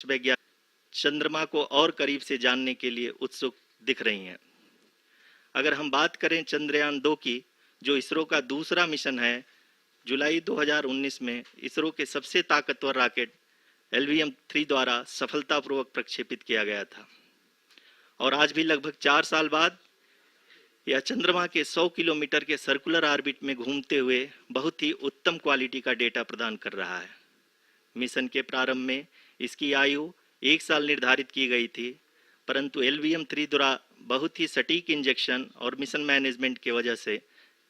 वैज्ञानिक चंद्रमा को और करीब से जानने के लिए उत्सुक दिख रही हैं। अगर हम बात करें चंद्रयान 2 की, जो इसरो का दूसरा मिशन है, जुलाई 2019 में इसरो के सबसे ताकतवर रॉकेट LVM-3 द्वारा सफलतापूर्वक प्रक्षेपित किया गया था और आज भी लगभग 4 साल बाद यह चंद्रमा के 100 किलोमीटर के सर्कुलर ऑर्बिट में घूमते हुए बहुत ही उत्तम क्वालिटी का डेटा प्रदान कर रहा है। मिशन के प्रारंभ में इसकी आयु 1 साल निर्धारित की गई थी, परंतु LVM-3 द्वारा बहुत ही सटीक इंजेक्शन और मिशन मैनेजमेंट की वजह से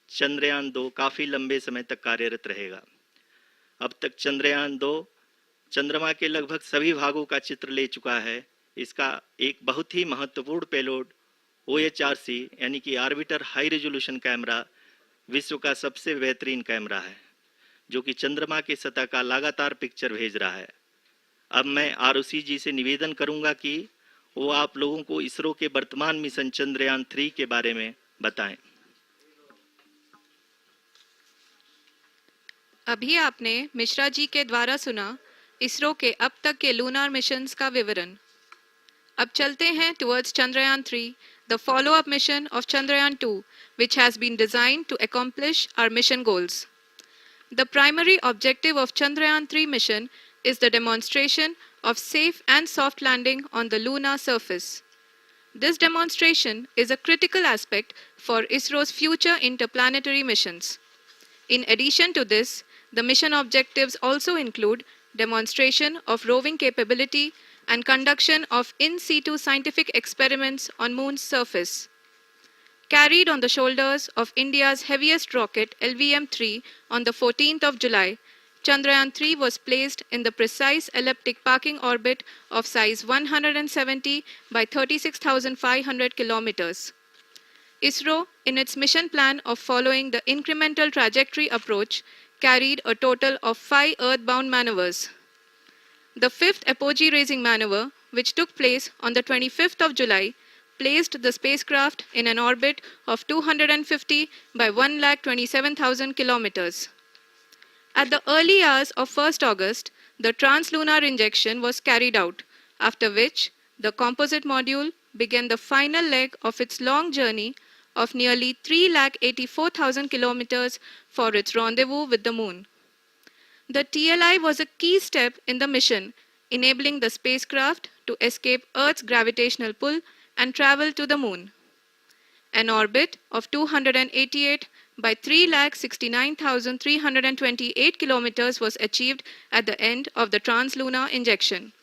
चंद्रयान 2 काफ़ी लंबे समय तक कार्यरत रहेगा। अब तक चंद्रयान 2 चंद्रमा के लगभग सभी भागों का चित्र ले चुका है। इसका एक बहुत ही महत्वपूर्ण पेलोड OHRC यानी कि ऑर्बिटर हाई रेजोल्यूशन कैमरा विश्व का सबसे बेहतरीन कैमरा है, जो कि चंद्रमा की सतह का लगातार पिक्चर भेज रहा है। अब मैं ROC जी से निवेदन करूंगा कि वो आप लोगों को इसरो के वर्तमान मिशन चंद्रयान 3 के बारे में बताएं। अभी आपने मिश्रा जी के द्वारा सुना इसरो के अब तक के लूनार मिशंस का विवरण। अब चलते हैं towards Chandrayaan 3, the follow-up mission of Chandrayaan 2, which has been designed to accomplish our mission goals. The primary objective of Chandrayaan 3 mission is the demonstration of safe and soft landing on the lunar surface. This demonstration is a critical aspect for ISRO's future interplanetary missions. In addition to this, the mission objectives also include demonstration of roving capability and conduction of in situ scientific experiments on Moon's surface. Carried on the shoulders of India's heaviest rocket LVM-3 on the 14th of July, Chandrayaan 3 was placed in the precise elliptic parking orbit of size 170 by 36,500 kilometers. ISRO, in its mission plan of following the incremental trajectory approach, carried a total of 5 earthbound maneuvers. The fifth apogee-raising maneuver, which took place on the 25th of July, placed the spacecraft in an orbit of 250 by 1,27,000 kilometers. At the early hours of 1st August, the translunar injection was carried out, after which the composite module began the final leg of its long journey of nearly 3,84,000 kilometers for its rendezvous with the Moon. The TLI was a key step in the mission, enabling the spacecraft to escape Earth's gravitational pull and travel to the Moon. An orbit of 288 by 3,69,328 kilometers was achieved at the end of the translunar injection.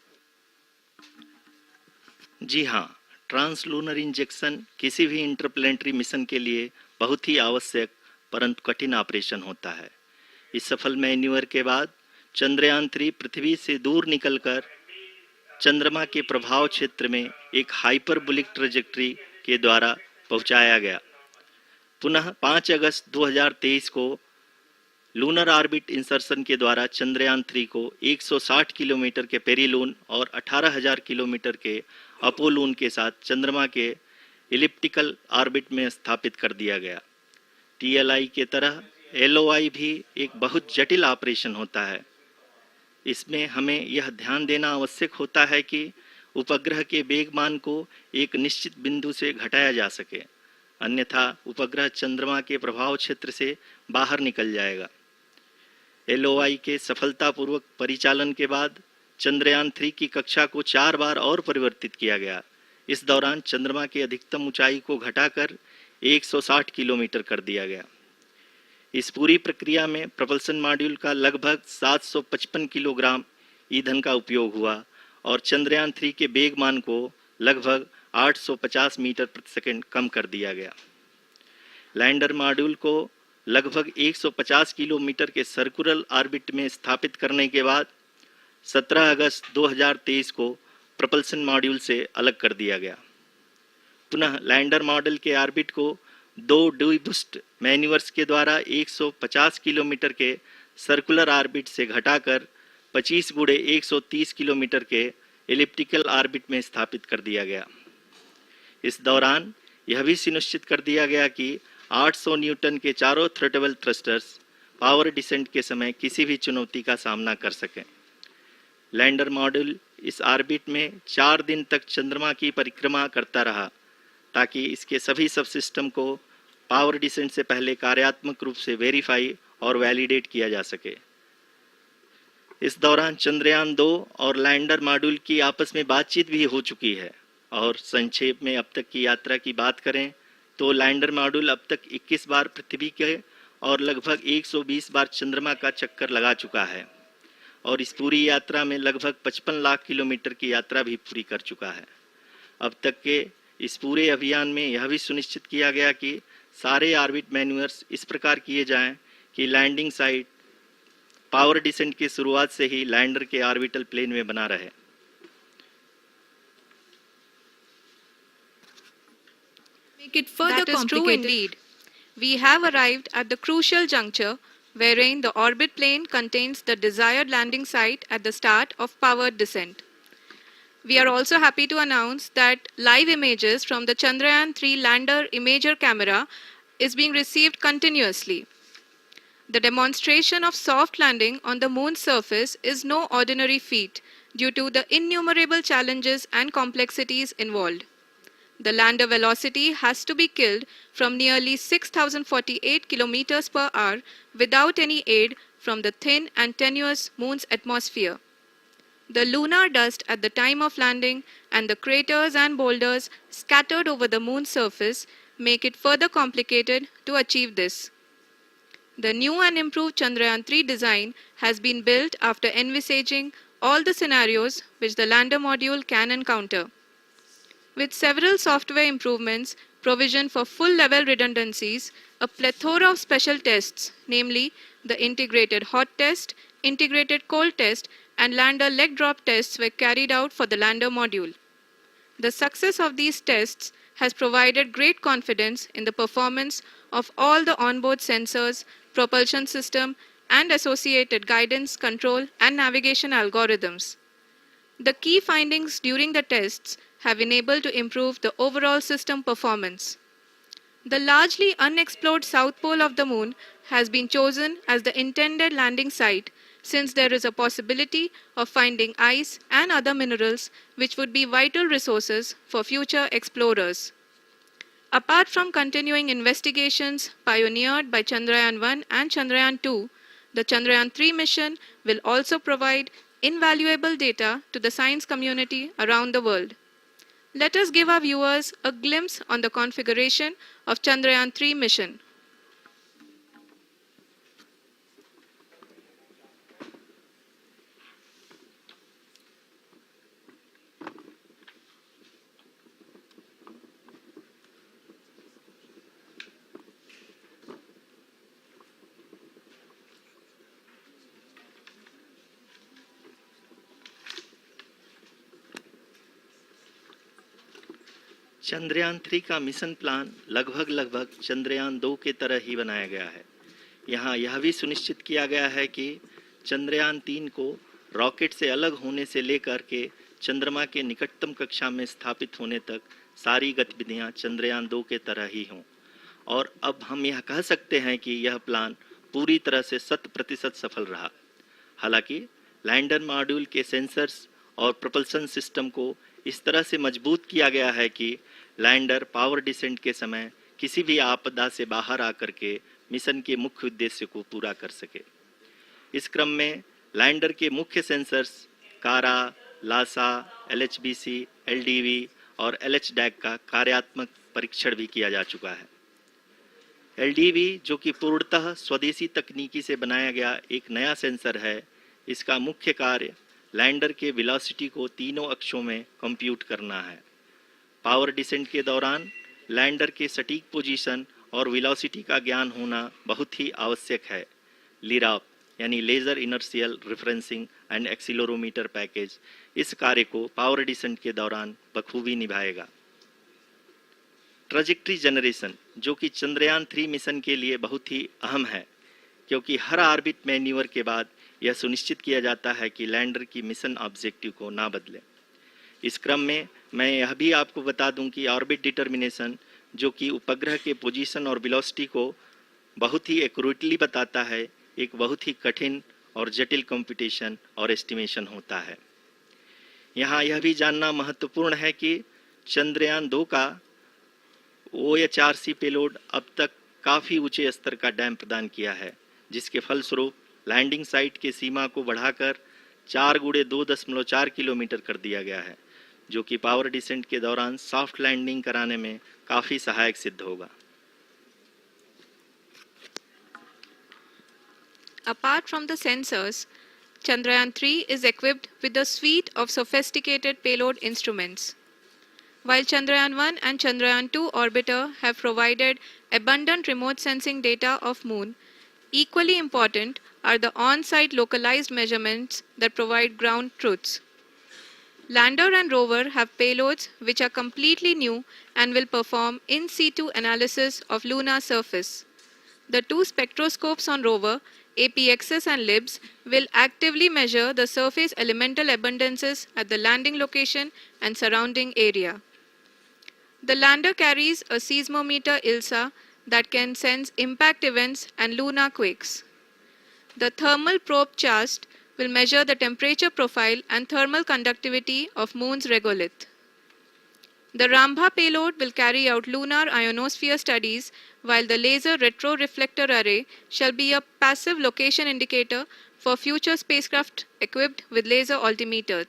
जी हाँ, translunar injection किसी भी interplanetary mission के लिए बहुत ही आवश्यक परंतु कठिन operation होता है। इस सफल मैन्यूवर के बाद चंद्रयान 3 पृथ्वी से दूर निकलकर चंद्रमा के प्रभाव क्षेत्र में एक हाइपरबोलिक ट्रैजेक्टरी के द्वारा पहुंचाया गया। पुनः 5 अगस्त 2023 को लूनर ऑर्बिट इंसर्शन के द्वारा चंद्रयान 3 को 160 किलोमीटर के पेरीलून और 18,000 किलोमीटर के अपोलून के साथ चंद्रमा के इलिप्टिकल ऑर्बिट में स्थापित कर दिया गया। TLI के तरह LOI भी एक बहुत जटिल ऑपरेशन होता है। इसमें हमें यह ध्यान देना आवश्यक होता है कि उपग्रह के वेगमान को एक निश्चित बिंदु से घटाया जा सके, अन्यथा उपग्रह चंद्रमा के प्रभाव क्षेत्र से बाहर निकल जाएगा। LOI के सफलतापूर्वक परिचालन के बाद चंद्रयान 3 की कक्षा को 4 बार और परिवर्तित किया गया। इस दौरान चंद्रमा की अधिकतम ऊंचाई को घटाकर 160 किलोमीटर कर दिया गया। इस पूरी प्रक्रिया में प्रपल्सन मॉड्यूल का लगभग 755 किलोग्राम ईंधन का उपयोग हुआ और चंद्रयान 3 के वेगमान को लगभग 850 मीटर प्रति सेकंड कम कर दिया गया। लैंडर मॉड्यूल को लगभग 150 किलोमीटर के सर्कुलर ऑर्बिट में स्थापित करने के बाद 17 अगस्त 2023 को प्रपल्सन मॉड्यूल से अलग कर दिया गया। पुनः लैंडर मॉडल के ऑर्बिट को 2 डीबूस्ट मैन्यूवर्स के द्वारा 150 किलोमीटर के सर्कुलर ऑर्बिट से घटाकर 25 गुणे 130 किलोमीटर के एलिप्टिकल ऑर्बिट में स्थापित कर दिया गया। इस दौरान यह भी सुनिश्चित कर दिया गया कि 800 न्यूटन के चारों थ्रोटल थ्रस्टर्स पावर डिसेंट के समय किसी भी चुनौती का सामना कर सकें। लैंडर मॉड्यूल इस ऑर्बिट में 4 दिन तक चंद्रमा की परिक्रमा करता रहा ताकि इसके सभी सब सिस्टम को पावर डिसेंट से पहले कार्यात्मक रूप से वेरीफाई और वैलिडेट किया जा सके। इस दौरान चंद्रयान 2 और लैंडर मॉड्यूल की आपस में बातचीत भी हो चुकी है। और संक्षेप में अब तक की यात्रा की बात करें तो लैंडर मॉड्यूल अब तक 21 बार पृथ्वी के और लगभग 120 बार चंद्रमा का चक्कर लगा चुका है और इस पूरी यात्रा में लगभग 55 लाख किलोमीटर की यात्रा भी पूरी कर चुका है। अब तक के इस पूरे अभियान में यह भी सुनिश्चित किया गया कि सारे ऑर्बिट मैन्यूअर्स इस प्रकार किए जाएं कि लैंडिंग साइट पावर डिसेंट की शुरुआत से ही लैंडर के ऑर्बिटल प्लेन में बना रहे। Make it further that is true indeed. We have arrived at the crucial juncture wherein the orbit plane contains the desired landing site at the start of powered descent. We are also happy to announce that live images from the Chandrayaan 3 lander imager camera is being received continuously. The demonstration of soft landing on the moon's surface is no ordinary feat due to the innumerable challenges and complexities involved. The lander velocity has to be killed from nearly 6,048 kilometers per hour without any aid from the thin and tenuous moon's atmosphere. The lunar dust at the time of landing and the craters and boulders scattered over the moon's surface make it further complicated to achieve this. The new and improved Chandrayaan 3 design has been built after envisaging all the scenarios which the lander module can encounter. With several software improvements, provision for full-level redundancies, a plethora of special tests, namely the integrated hot test, integrated cold test, and lander leg drop tests were carried out for the lander module. The success of these tests has provided great confidence in the performance of all the onboard sensors, propulsion system, and associated guidance, control, and navigation algorithms. The key findings during the tests have enabled to improve the overall system performance. The largely unexplored south pole of the moon has been chosen as the intended landing site since there is a possibility of finding ice and other minerals which would be vital resources for future explorers. Apart from continuing investigations pioneered by Chandrayaan 1 and Chandrayaan 2, the Chandrayaan 3 mission will also provide invaluable data to the science community around the world. Let us give our viewers a glimpse on the configuration of Chandrayaan 3 mission. Chandrayaan 3 का mission plan लगभग चंद्रयान 2 के तरह ही बनाया गया है। यहाँ यह भी सुनिश्चित किया गया है कि चंद्रयान 3 को रॉकेट से अलग होने से लेकर के चंद्रमा के निकटतम कक्षा में स्थापित होने तक सारी गतिविधियाँ चंद्रयान 2 के तरह ही हों। और अब हम यह कह सकते हैं कि यह प्लान पूरी तरह से 100% सफल रहा। हालांकि लैंडर मॉड्यूल के सेंसर्स और प्रोपल्शन सिस्टम को इस तरह से मजबूत किया गया है कि लैंडर पावर डिसेंट के समय किसी भी आपदा से बाहर आकर के मिशन के मुख्य उद्देश्य को पूरा कर सके। इस क्रम में लैंडर के मुख्य सेंसर्स कारा, लासा, LHBC, LDV और LHDAC का कार्यात्मक परीक्षण भी किया जा चुका है। LDV जो कि पूर्णतः स्वदेशी तकनीकी से बनाया गया एक नया सेंसर है, इसका मुख्य कार्य लैंडर के वेलोसिटी को तीनों अक्षों में कंप्यूट करना है। पावर डिसेंट के दौरान लैंडर के सटीक पोजीशन और वेलोसिटी का ज्ञान होना बहुत ही आवश्यक है। लिराप यानी laser inertial referencing and accelerometer package इस कार्य को पावर डिसेंट के दौरान बखूबी निभाएगा। ट्रैजेक्टरी जनरेशन जो कि चंद्रयान 3 मिशन के लिए बहुत ही अहम है, क्योंकि हर ऑर्बिट मैन्यूवर के बाद यह सुनिश्चित किया जाता है कि लैंडर की मिशन ऑब्जेक्टिव को ना बदले। इस क्रम में मैं यह भी आपको बता दूं कि ऑर्बिट डिटर्मिनेशन जो कि उपग्रह के पोजीशन और वेलोसिटी को बहुत ही एक्यूरेटली बताता है, एक बहुत ही कठिन और जटिल कंप्यूटेशन और एस्टिमेशन होता है। यहाँ यह भी जानना महत्वपूर्ण है कि चंद्रयान 2 का OHRC पेलोड अब तक काफ़ी ऊंचे स्तर का डैम प्रदान किया है, जिसके फलस्वरूप लैंडिंग साइट के सीमा को बढ़ाकर 4x2.4 किलोमीटर कर दिया गया है, जो कि पावर डिसेंट के दौरान सॉफ्ट लैंडिंग कराने में काफ़ी सहायक सिद्ध होगा। Apart from the sensors, Chandrayaan 3 is equipped with a suite of sophisticated payload instruments. While Chandrayaan 1 and Chandrayaan 2 orbiter have provided abundant remote sensing data of Moon, equally important are the on-site localized measurements that provide ground truths. Lander and rover have payloads which are completely new and will perform in situ analysis of lunar surface. The two spectroscopes on rover, APXS and LIBS, will actively measure the surface elemental abundances at the landing location and surrounding area. The lander carries a seismometer ILSA that can sense impact events and lunar quakes. The thermal probe CHAST will measure the temperature profile and thermal conductivity of Moon's regolith. The Rambha payload will carry out lunar ionosphere studies, while the laser retroreflector array shall be a passive location indicator for future spacecraft equipped with laser altimeter.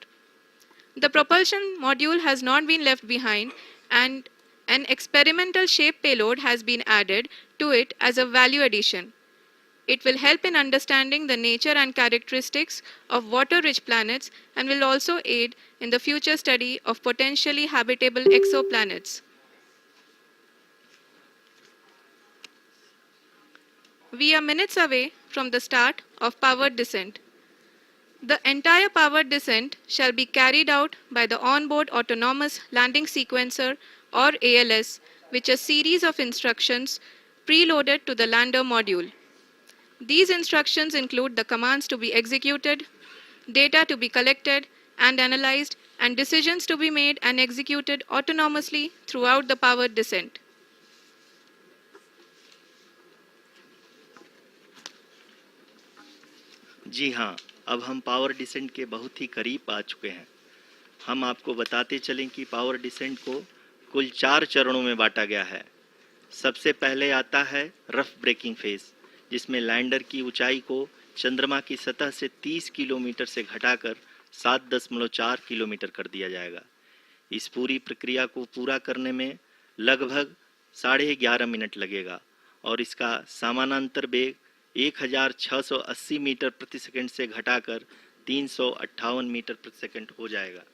The propulsion module has not been left behind, and an experimental shape payload has been added to it as a value addition. It will help in understanding the nature and characteristics of water-rich planets and will also aid in the future study of potentially habitable exoplanets. We are minutes away from the start of powered descent. The entire powered descent shall be carried out by the onboard autonomous landing sequencer or ALS, which is a series of instructions preloaded to the lander module. These instructions include the commands to be executed, data to be collected and analyzed, and decisions to be made and executed autonomously throughout the powered descent. जी हाँ, अब हम power descent के बहुत ही करीब आ चुके हैं। हम आपको बताते चलें कि पावर डिसेंट को कुल 4 चरणों में बांटा गया है। सबसे पहले आता है रफ ब्रेकिंग फेज, जिसमें लैंडर की ऊंचाई को चंद्रमा की सतह से 30 किलोमीटर से घटाकर 7.4 किलोमीटर कर दिया जाएगा। इस पूरी प्रक्रिया को पूरा करने में लगभग 11.5 मिनट लगेगा और इसका समानांतर वेग 1680 मीटर प्रति सेकंड से घटाकर 358 मीटर प्रति सेकंड हो जाएगा।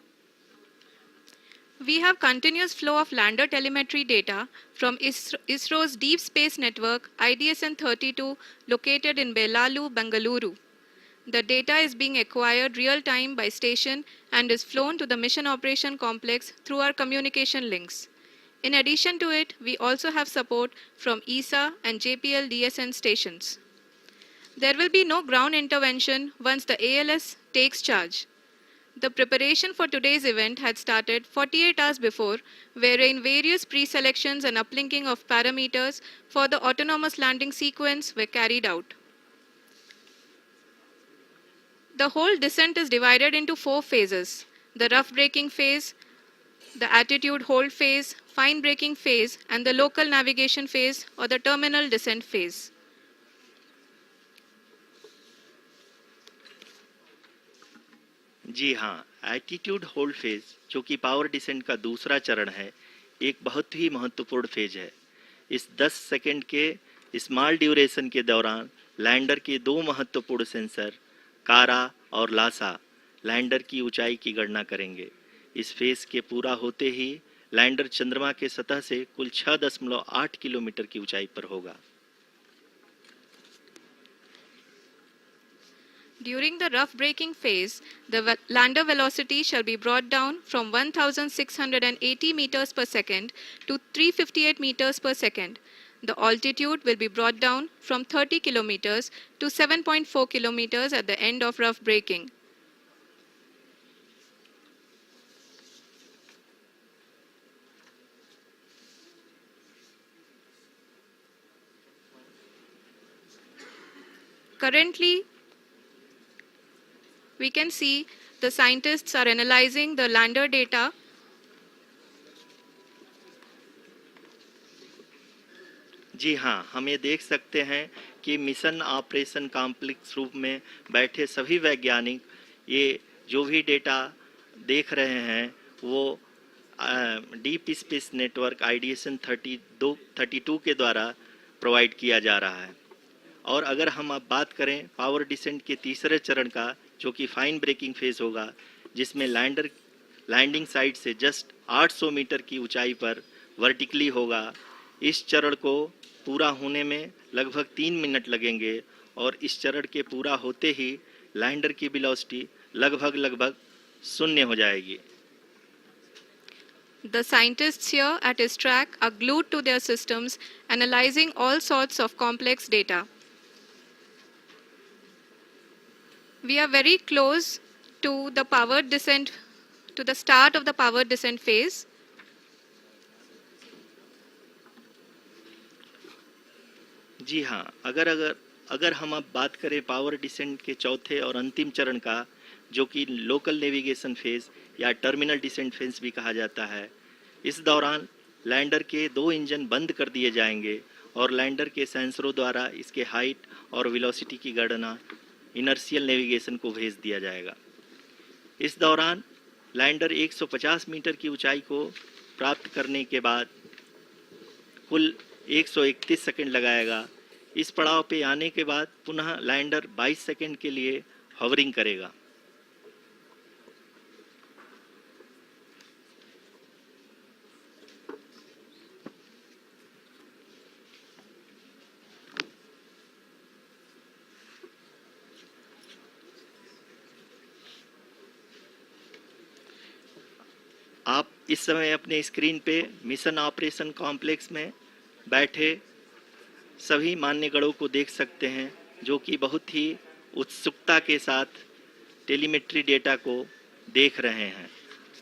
We have continuous flow of lander telemetry data from ISRO's Deep Space Network IDSN-32 located in Belalu, Bengaluru. The data is being acquired real-time by station and is flown to the Mission Operation Complex through our communication links. In addition to it, we also have support from ESA and JPL DSN stations. There will be no ground intervention once the ALS takes charge. The preparation for today's event had started 48 hours before, wherein various pre-selections and uplinking of parameters for the autonomous landing sequence were carried out. The whole descent is divided into 4 phases: the rough braking phase, the attitude hold phase, fine braking phase, and the local navigation phase or the terminal descent phase. जी हाँ, attitude hold phase, जो कि power descent का दूसरा चरण है, एक बहुत ही महत्वपूर्ण फेज है। इस 10 सेकंड के स्मॉल ड्यूरेशन के दौरान लैंडर के 2 महत्वपूर्ण सेंसर कारा और लासा लैंडर की ऊंचाई की गणना करेंगे। इस फेज के पूरा होते ही लैंडर चंद्रमा के सतह से कुल 6.8 किलोमीटर की ऊंचाई पर होगा। During the rough braking phase, the lander velocity shall be brought down from 1680 meters per second to 358 meters per second. The altitude will be brought down from 30 kilometers to 7.4 kilometers at the end of rough braking. Currently, we can see the scientists are analyzing the lander data. जी हाँ, हम ये देख सकते हैं कि mission operation complex रूप में बैठे सभी वैज्ञानिक ये जो भी डेटा देख रहे हैं वो डीप स्पेस नेटवर्क आइडिएशन 32 के द्वारा प्रोवाइड किया जा रहा है। और अगर हम अब बात करें पावर डिसेंट के तीसरे चरण का, जो कि फाइन ब्रेकिंग फेज होगा, जिसमें लैंडिंग साइट से जस्ट 800 मीटर की ऊंचाई पर वर्टिकली होगा। इस चरण को पूरा होने में लगभग 3 मिनट लगेंगे और इस चरण के पूरा होते ही लैंडर की वेलोसिटी लगभग 0 हो जाएगी। The scientists here at his track are glued to their systems, analyzing all sorts of complex data. We are very close to the powered descent, to the start of the powered descent phase. जी हाँ, अगर हम अब बात करें power descent के चौथे और अंतिम चरण का, जो कि लोकल नेविगेशन फेज या टर्मिनल डिसेंट फेज भी कहा जाता है, इस दौरान लैंडर के 2 इंजन बंद कर दिए जाएंगे और लैंडर के सेंसरों द्वारा इसके हाइट और वेलोसिटी की गणना इनर्शियल नेविगेशन को भेज दिया जाएगा। इस दौरान लैंडर 150 मीटर की ऊंचाई को प्राप्त करने के बाद कुल 131 सेकंड लगाएगा। इस पड़ाव पे आने के बाद पुनः लैंडर 22 सेकंड के लिए हॉवरिंग करेगा। आप इस समय अपने स्क्रीन पे मिशन ऑपरेशन कॉम्प्लेक्स में बैठे सभी मान्यगणों को देख सकते हैं, जो कि बहुत ही उत्सुकता के साथ टेलीमेट्री डेटा को देख रहे हैं।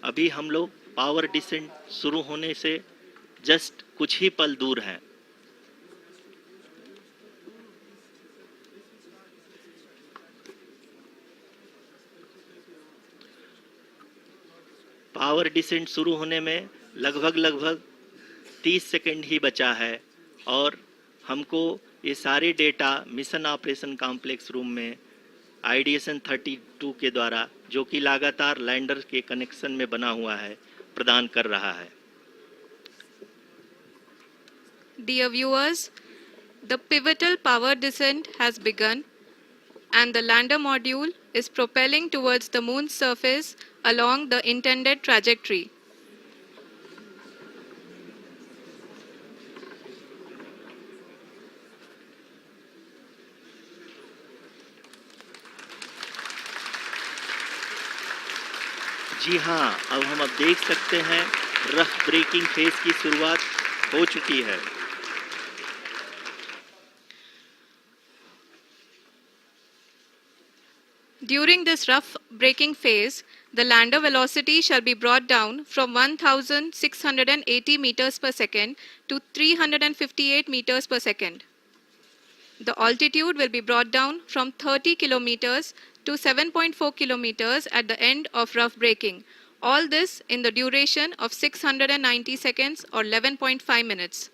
अभी हम लोग पावर डिसेंट शुरू होने से जस्ट कुछ ही पल दूर हैं। पावर डिसेंट शुरू होने में लगभग 30 सेकंड ही बचा है और हमको ये सारे data mission operation complex room में आइडिएशन 32 के द्वारा, जो कि लगातार लैंडर के कनेक्शन में बना हुआ है, प्रदान कर रहा है। Dear viewers, the pivotal power descent has begun and the lander module is propelling towards the moon's surface along the intended trajectory. जी हाँ, अब हम देख सकते हैं रफ ब्रेकिंग फेज की शुरुआत हो चुकी है। During this rough braking phase, the lander velocity shall be brought down from 1,680 meters per second to 358 meters per second. The altitude will be brought down from 30 kilometers to 7.4 kilometers at the end of rough braking. All this in the duration of 690 seconds or 11.5 minutes.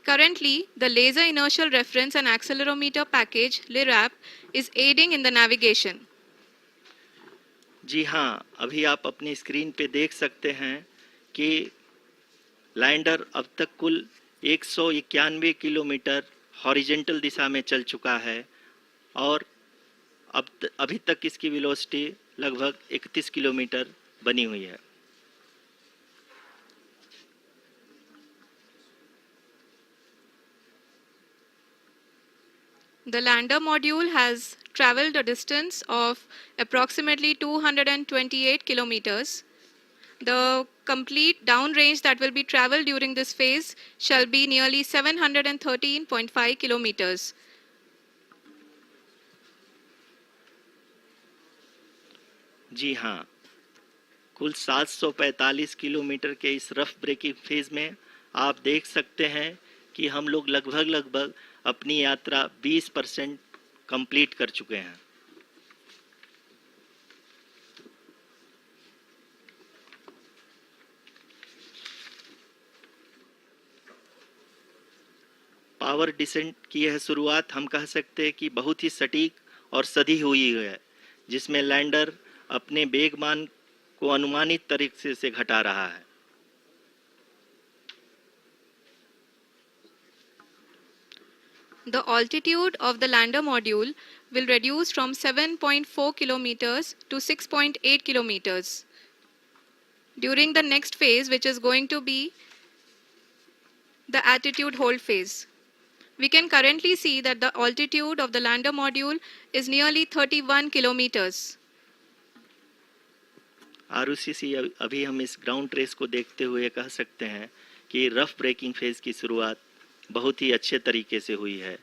Currently, the Laser Inertial Reference and Accelerometer package, LIRAP, is aiding in the navigation. जी हाँ, अभी आप अपनी screen पे देख सकते हैं कि lander अब तक कुल 191 किलोमीटर हॉरिजेंटल दिशा में चल चुका है और अभी तक इसकी वेलोसिटी लगभग 31 किलोमीटर बनी हुई है। The lander module has traveled a distance of approximately 228 kilometers. The complete downrange that will be traveled during this phase shall be nearly 713.5 kilometers. जी हाँ, कुल 745 किलोमीटर के इस रफ ब्रेकिंग फेज में आप देख सकते हैं कि हम लोग लगभग अपनी यात्रा 20% कंप्लीट कर चुके हैं। पावर डिसेंट की यह शुरुआत हम कह सकते हैं कि बहुत ही सटीक और सधी हुई है, जिसमें लैंडर अपने वेगमान को अनुमानित तरीके से घटा रहा है। The altitude of the lander module will reduce from 7.4 kilometers to 6.8 kilometers during the next phase, which is going to be the attitude hold phase. We can currently see that the altitude of the lander module is nearly 31 kilometers. Arushi, अभी हम इस ground trace को देखते हुए कह सकते हैं कि रफ ब्रेकिंग फेज की शुरुआत बहुत ही अच्छे तरीके से हुई है।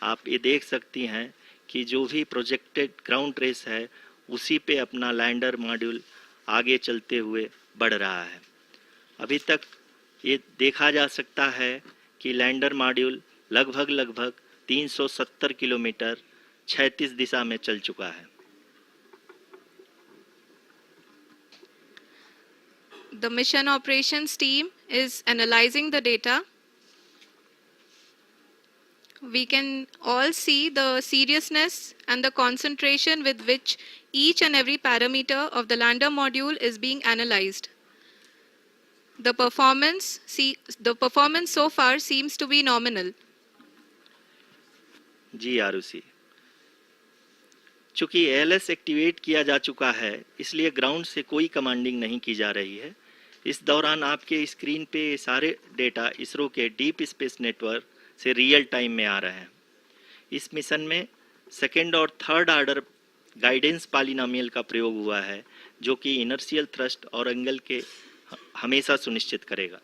आप ये देख सकती हैं कि जो भी प्रोजेक्टेड ग्राउंड ट्रेस है उसी पे अपना लैंडर मॉड्यूल आगे चलते हुए बढ़ रहा है। अभी तक ये देखा जा सकता है कि लैंडर मॉड्यूल लगभग 370 किलोमीटर क्षैतिज दिशा में चल चुका है। The mission operations team is analyzing the data. We can all see the seriousness and the concentration with which each and every parameter of the lander module is being analyzed. The performance so far seems to be nominal. जी आरुषि, चूंकि ALS activate किया जा चुका है, इसलिए ground से कोई commanding नहीं की जा रही है। इस दौरान आपके स्क्रीन पे सारे डेटा इसरो के डीप स्पेस नेटवर्क से रियल टाइम में आ रहे हैं। इस मिशन में सेकेंड और थर्ड ऑर्डर गाइडेंस पॉलिनोमियल का प्रयोग हुआ है, जो कि इनर्शियल थ्रस्ट और एंगल के हमेशा सुनिश्चित करेगा।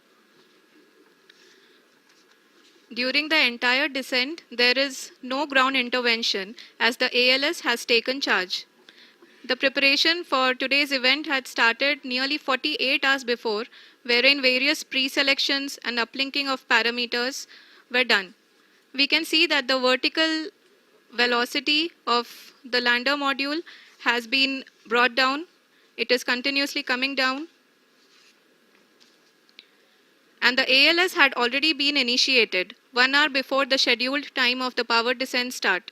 During the entire descent, there is no ground intervention as the ALS has taken charge. The preparation for today's event had started nearly 48 hours before, wherein various pre-selections and uplinking of parameters were done. We can see that the vertical velocity of the lander module has been brought down. It is continuously coming down. And the ALS had already been initiated 1 hour before the scheduled time of the power descent start.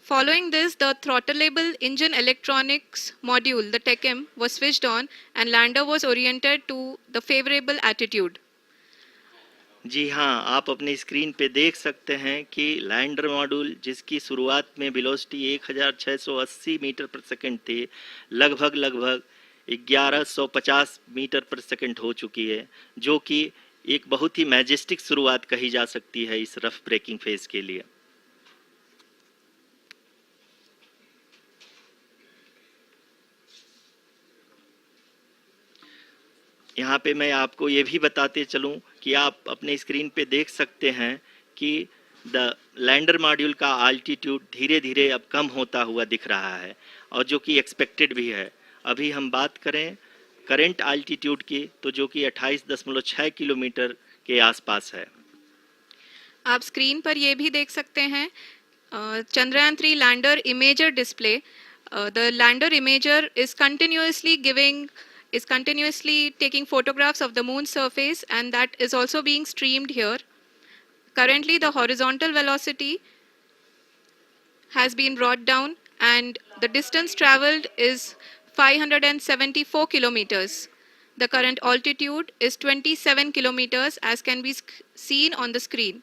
Following this, the throttleable engine electronics module, the TECM, was switched on and lander was oriented to the favorable attitude. जी हाँ, आप अपनी screen पे देख सकते हैं कि lander module जिसकी शुरुआत में वेलोसिटी 1680 मीटर पर सेकंड थी, लगभग 1150 मीटर पर सेकंड हो चुकी है, जो कि एक बहुत ही मैजेस्टिक शुरुआत कही जा सकती है इस रफ ब्रेकिंग फेज के लिए। यहाँ पे मैं आपको ये भी बताते चलूँ कि आप अपने स्क्रीन पे देख सकते हैं कि द लैंडर मॉड्यूल का आल्टीट्यूड धीरे धीरे अब कम होता हुआ दिख रहा है, और जो कि एक्सपेक्टेड भी है। अभी हम बात करें करंट आल्टीट्यूड की, तो जो कि 28.6 किलोमीटर के आसपास है। आप स्क्रीन पर ये भी देख सकते हैं Chandrayaan 3 lander imager display. The lander imager is continuously taking photographs of the moon's surface, and that is also being streamed here. Currently, the horizontal velocity has been brought down and the distance traveled is 574 kilometers. The current altitude is 27 kilometers as can be seen on the screen.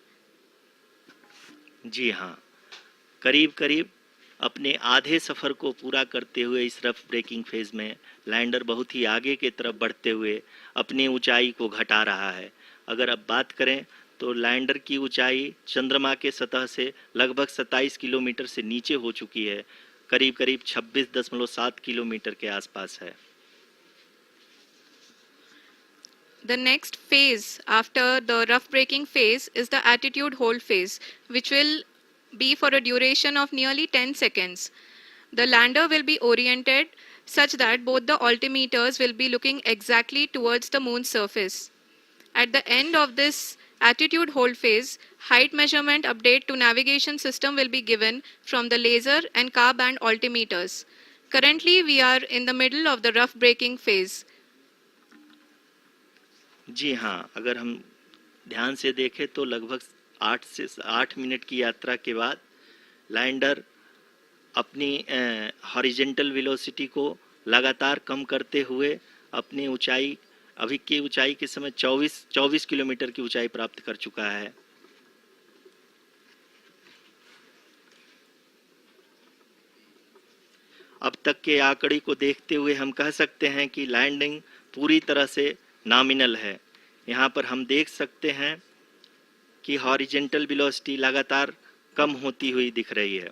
जी हाँ, करीब अपने आधे सफ़र को पूरा करते हुए इस rough breaking phase में लैंडर बहुत ही आगे की तरफ बढ़ते हुए अपनी ऊंचाई को घटा रहा है। अगर अब बात करें तो लैंडर की ऊंचाई चंद्रमा के सतह से लगभग 27 किलोमीटर से नीचे हो चुकी है, करीब 26.7 किलोमीटर के आसपास है। The next phase after the rough braking phase is the attitude hold phase, which will be for a duration of nearly 10 seconds. The lander will be oriented such that both the altimeters will be looking exactly towards the moon's surface. At the end of this attitude hold phase, height measurement update to navigation system will be given from the laser and car band altimeters. Currently, we are in the middle of the rough braking phase. जी हाँ, अगर हम ध्यान से देखें तो लगभग 8 minute की यात्रा के बाद लैंडर अपनी हॉरिजेंटल वेलोसिटी को लगातार कम करते हुए अपनी ऊंचाई, अभी की ऊंचाई के समय 24 किलोमीटर की ऊंचाई प्राप्त कर चुका है। अब तक के आंकड़े को देखते हुए हम कह सकते हैं कि लैंडिंग पूरी तरह से नॉमिनल है। यहाँ पर हम देख सकते हैं कि हॉरिजेंटल वेलोसिटी लगातार कम होती हुई दिख रही है।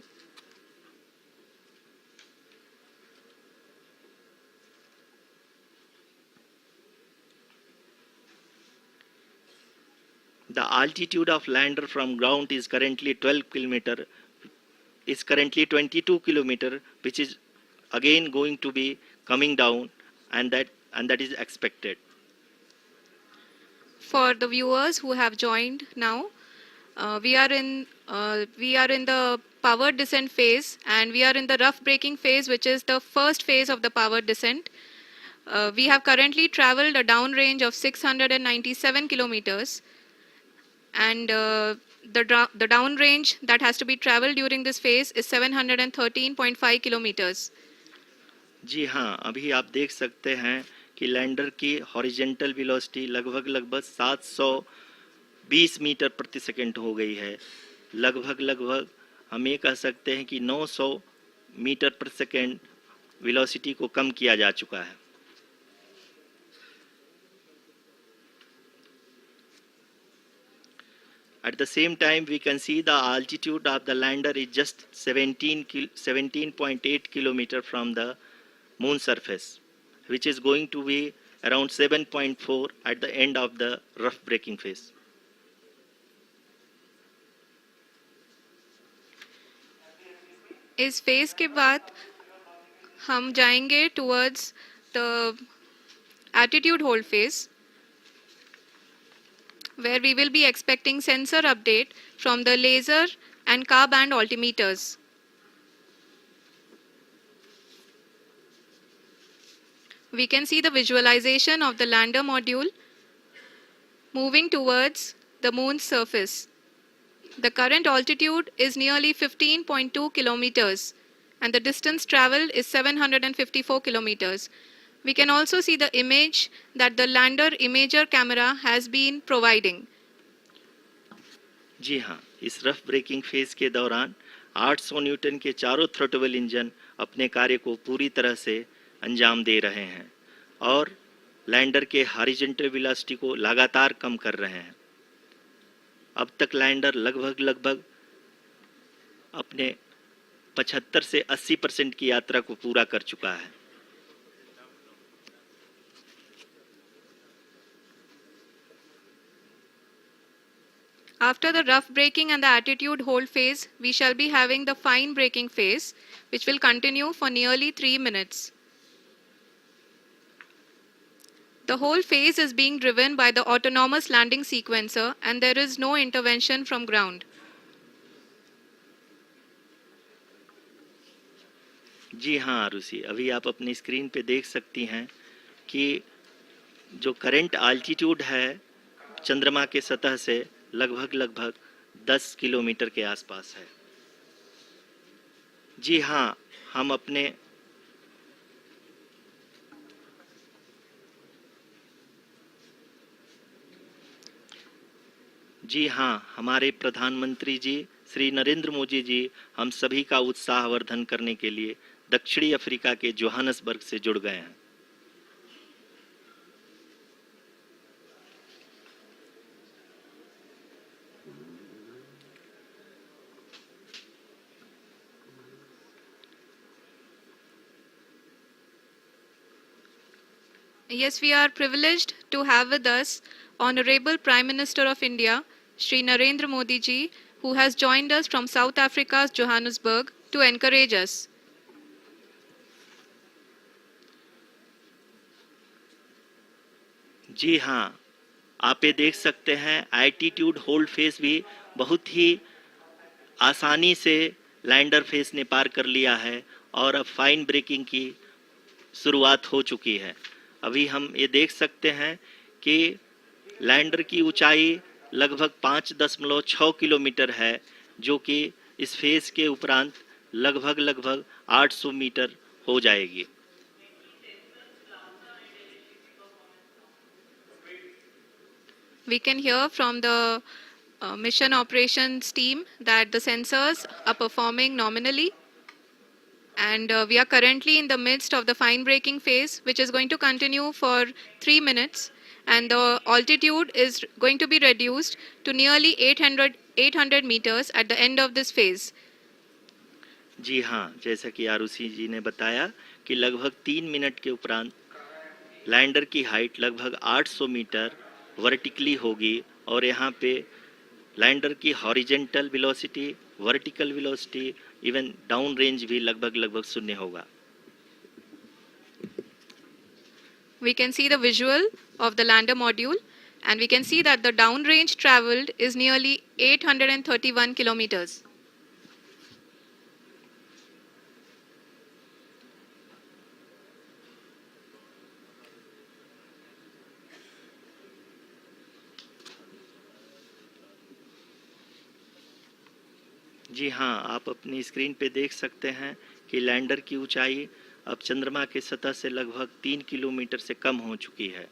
The altitude of lander from ground is currently 22 kilometer, which is again going to be coming down, and that is expected. For the viewers who have joined now, we are in the power descent phase, and we are in the rough braking phase, which is the first phase of the power descent. We have currently traveled a downrange of 697 kilometers, and the downrange that has to be traveled during this phase is 713.5 kilometers. जी हाँ, अभी आप देख सकते हैं कि lander की horizontal velocity लगभग 720 metre प्रति सेकंड हो गई है। लगभग हम ये कह सकते हैं कि 900 मीटर प्रति सेकंड वेलोसिटी को कम किया जा चुका है। At the same time, we can see the altitude of the lander is just 17.8 kilometer from the moon surface, which is going to be around 7.4 at the end of the rough braking phase. इस phase के बाद हम जाएंगे towards the attitude hold phase, where we will be expecting sensor update from the laser and car band altimeters. We can see the visualization of the lander module moving towards the moon's surface. The current altitude is nearly 15.2 kilometers, and the distance traveled is 754 kilometers. We can also see the image that the lander imager camera has been providing. जी हाँ, इस rough breaking phase के दौरान 800 Newton के चारों throttle engine अपने कार्य को पूरी तरह से अंजाम दे रहे हैं और लैंडर के हॉरिजॉन्टल वेलोसिटी को लगातार कम कर रहे हैं। अब तक लैंडर लगभग अपने 75 से 80% की यात्रा को पूरा कर चुका है। After the rough braking and the attitude hold phase, we shall be having the fine braking phase, which will continue for nearly 3 minutes. The whole phase is being driven by the autonomous landing sequencer, and there is no intervention from ground. जी हाँ आरुषि, अभी आप अपनी screen पे देख सकती हैं कि जो करंट आल्टीट्यूड है चंद्रमा के सतह से लगभग 10 किलोमीटर के आसपास है। जी हाँ, हमारे प्रधानमंत्री जी श्री नरेंद्र मोदी जी हम सभी का उत्साहवर्धन करने के लिए दक्षिणी अफ्रीका के जोहानसबर्ग से जुड़ गए हैं। Yes, we are privileged to have with us Honorable Prime Minister of India, Shri Narendra Modi ji, who has joined us from South Africa's Johannesburg to encourage us. जी हाँ, आप ये देख सकते हैं एल्टीट्यूड होल्ड फेस भी बहुत ही आसानी से लैंडर फेस ने पार कर लिया है और अब फाइन ब्रेकिंग की शुरुआत हो चुकी है। अभी हम ये देख सकते हैं कि लैंडर की ऊंचाई लगभग 5.6 किलोमीटर है, जो कि इस फेज के उपरांत लगभग 800 मीटर हो जाएगी। We can hear from the mission operations team that the sensors are performing nominally, and we are currently in the midst of the fine braking phase, which is going to continue for 3 minutes, and the altitude is going to be reduced to nearly 800 meters at the end of this phase. जी हाँ, जैसा कि आरुषि जी ने बताया कि लगभग 3 minute के उपरांत lander की हाइट लगभग 800 मीटर वर्टिकली होगी और यहाँ पे लैंडर की horizontal velocity, vertical velocity, even down range भी लगभग शून्य होगा। We can see the visual of the lander module, and we can see that the downrange traveled is nearly 831 kilometers. जी हाँ, आप अपनी स्क्रीन पे देख सकते हैं कि लैंडर की ऊंचाई अब चंद्रमा के सतह से लगभग 3 किलोमीटर से कम हो चुकी है।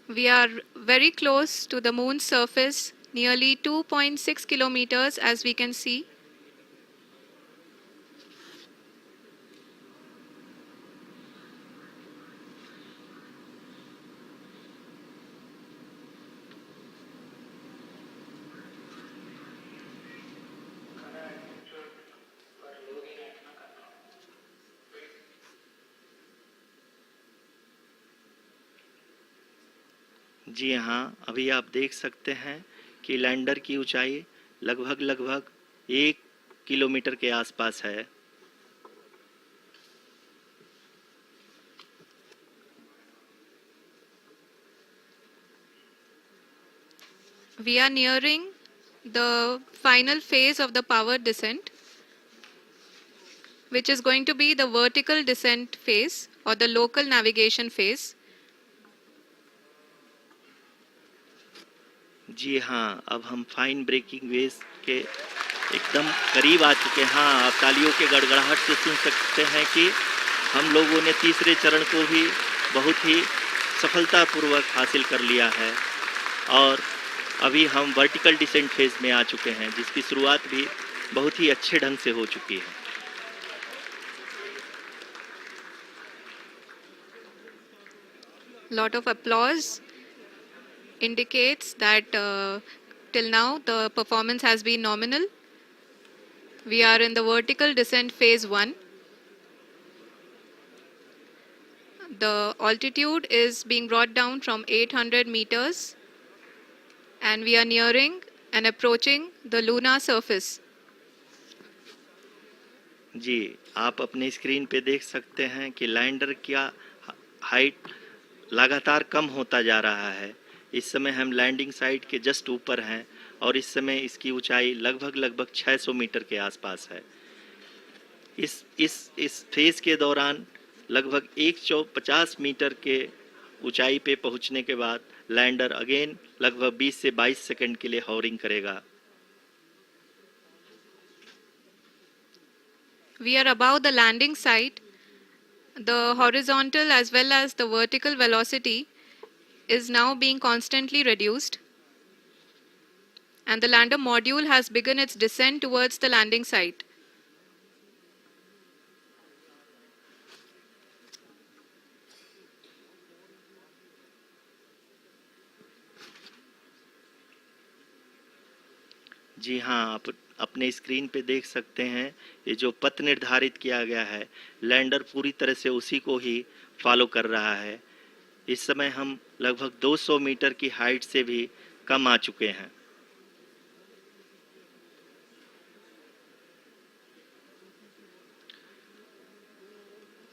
We are very close to the moon's surface, nearly 2.6 kilometers, as we can see. जी हाँ, अभी आप देख सकते हैं कि लैंडर की ऊंचाई लगभग 1 किलोमीटर के आसपास है। We are nearing the final phase of the power descent, which is going to be the vertical descent phase or the local navigation phase. जी हाँ, अब हम फाइन ब्रेकिंग वेव के एकदम करीब आ चुके हैं। हाँ, आप तालियों के गड़गड़ाहट से सुन सकते हैं कि हम लोगों ने तीसरे चरण को भी बहुत ही सफलतापूर्वक हासिल कर लिया है और अभी हम वर्टिकल डिसेंट फेज में आ चुके हैं, जिसकी शुरुआत भी बहुत ही अच्छे ढंग से हो चुकी है। Lot of applause indicates that till now the performance has been nominal. We are in the vertical descent phase 1. The altitude is being brought down from 800 meters, and we are nearing and approaching the lunar surface. जी, आप अपनी screen पे देख सकते हैं कि lander का height लगातार कम होता जा रहा है। इस समय हम लैंडिंग साइट के जस्ट ऊपर हैं और इस समय इसकी ऊंचाई लगभग 600 मीटर के आसपास है। इस फेज के दौरान लगभग 150 मीटर के ऊंचाई पे पहुंचने के बाद लैंडर अगेन लगभग 20 से 22 सेकंड के लिए हॉवरिंग करेगा। We are above the landing site. The horizontal as well as the vertical velocity is now being constantly reduced, and the lander module has begun its descent towards the landing site. जी हाँ, आप अपने screen पे देख सकते हैं ये जो पथ निर्धारित किया गया है, लैंडर पूरी तरह से उसी को ही फॉलो कर रहा है। इस समय हम लगभग 200 मीटर की हाइट से भी कम आ चुके हैं।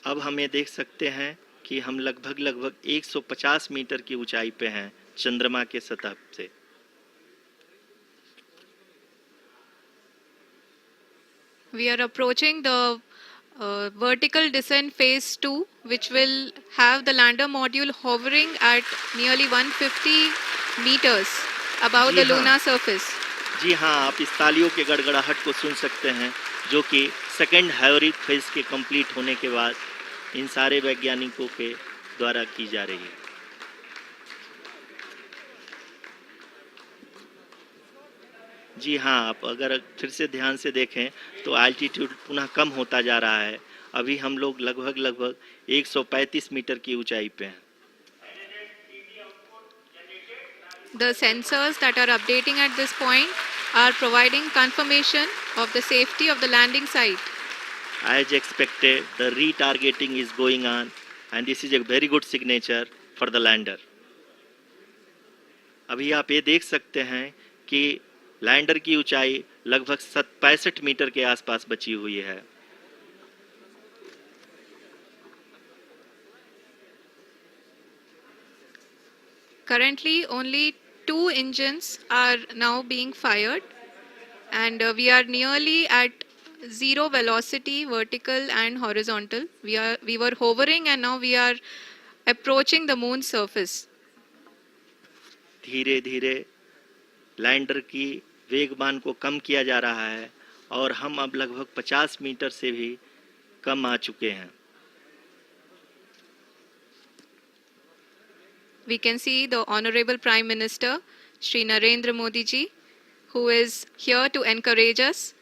अब हम ये देख सकते हैं कि हम लगभग 150 मीटर की ऊंचाई पे हैं चंद्रमा के सतह से। We are approaching the vertical descent phase 2, which will have the lander module hovering at nearly 150 meters above ji the हाँ, lunar surface. जी हाँ, आप इस तालियों के गड़गड़ाहट को सुन सकते हैं, जो कि सेकंड हैवरिक फेज के कंप्लीट होने के बाद इन सारे वैज्ञानिकों के द्वारा की जा रही है। जी हाँ, आप अगर फिर से ध्यान से देखें तो एल्टीट्यूड पुनः कम होता जा रहा है। अभी हम लोग लगभग 135 मीटर की ऊंचाई पे हैं। The sensors that are updating at this point are providing confirmation of the safety of the landing site. As expected, the retargeting is going on and this is a very good signature for the lander. अभी आप ये देख सकते हैं कि lander की ऊंचाई लगभग 65 मीटर के आसपास बची हुई है। Currently, only 2 engines are now being fired, and we are nearly at zero velocity, vertical and horizontal. We were hovering, and now we are approaching the moon's surface. धीरे धीरे लैंडर की वेगमान को कम किया जा रहा है और हम अब लगभग 50 मीटर से भी कम आ चुके हैं। We can see the Honorable Prime Minister, Shri Narendra Modi ji, who is here to encourage us,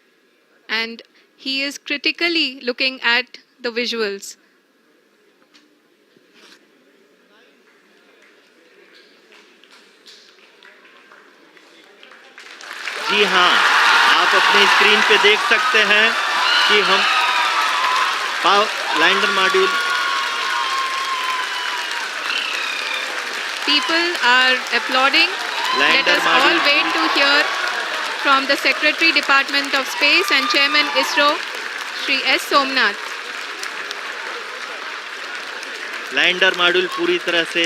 and he is critically looking at the visuals. जी हाँ, आप अपनी स्क्रीन पे देख सकते हैं कि हम lander module People are applauding. Let us all wait to hear from the Secretary Department of Space and Chairman ISRO, Shri S. Somnath. Lander module पूरी तरह से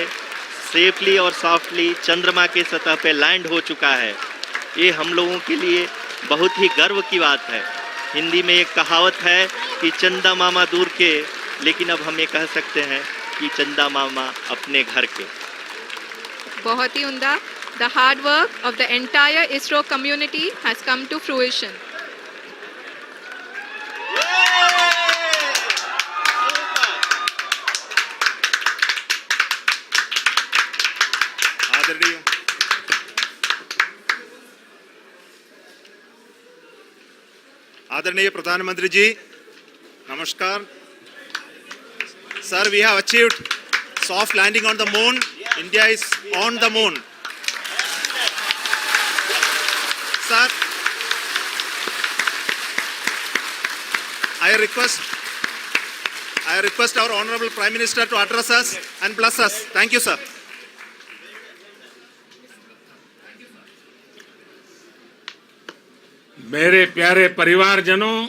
सेफली और सॉफ्टली चंद्रमा के सतह पे लैंड हो चुका है। ये हम लोगों के लिए बहुत ही गर्व की बात है। हिंदी में एक कहावत है कि चंदा मामा दूर के, लेकिन अब हम ये कह सकते हैं कि चंदा मामा अपने घर के। बहुत ही उम्दा. The hard work of the entire ISRO community has come to fruition. आदरणीय प्रधानमंत्री जी, नमस्कार. Sir, we have achieved soft landing on the moon. India is on the moon. Sir, I request our Honorable Prime Minister to address us and bless us. Thank you, sir. मेरे प्यारे परिवारजनों,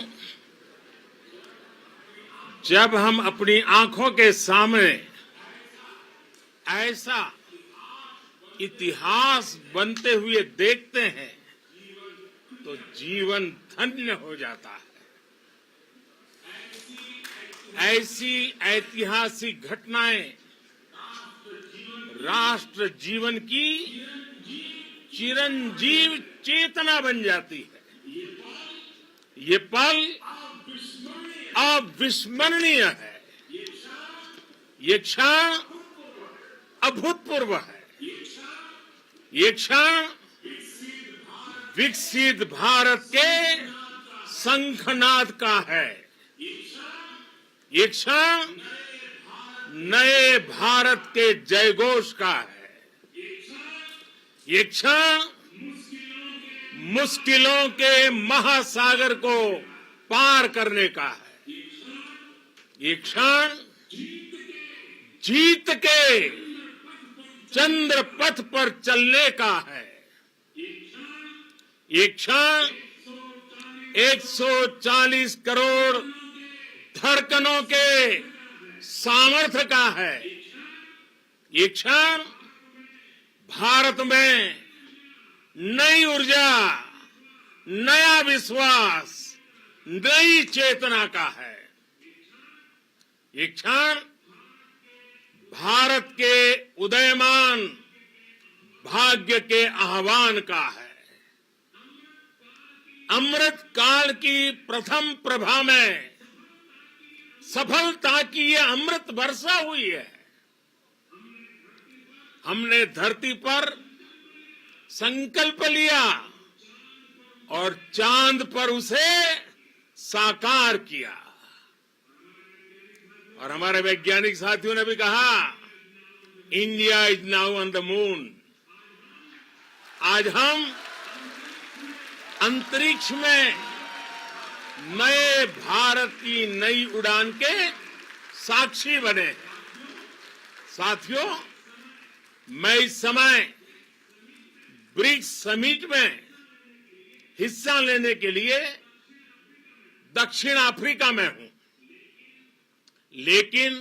जब हम अपनी आंखों के सामने ऐसा इतिहास बनते हुए देखते हैं तो जीवन धन्य हो जाता है। ऐसी ऐतिहासिक घटनाएं राष्ट्र जीवन की चिरंजीव चेतना बन जाती है। ये पल अविस्मरणीय है। ये क्षण अभूतपूर्व है। ये क्षण विकसित भारत के शंखनाद का है। ये क्षण नए भारत के जयघोष का है। ये क्षण मुश्किलों के महासागर को पार करने का है। ये क्षण जीत के चंद्र पथ पर चलने का है। ये क्षण 140 करोड़ धड़कनों के सामर्थ्य का है। ये क्षण भारत में नई ऊर्जा, नया विश्वास, नई चेतना का है। ये क्षण भारत के उदयमान भाग्य के आह्वान का है। अमृत काल की प्रथम प्रभा में सफलता की ये अमृत वर्षा हुई है। हमने धरती पर संकल्प लिया और चांद पर उसे साकार किया। और हमारे वैज्ञानिक साथियों ने भी कहा, India is now on the moon. आज हम अंतरिक्ष में नए भारत की नई उड़ान के साक्षी बने हैं। साथियों, मैं इस समय ब्रिक्स समिट में हिस्सा लेने के लिए दक्षिण अफ्रीका में हूं, लेकिन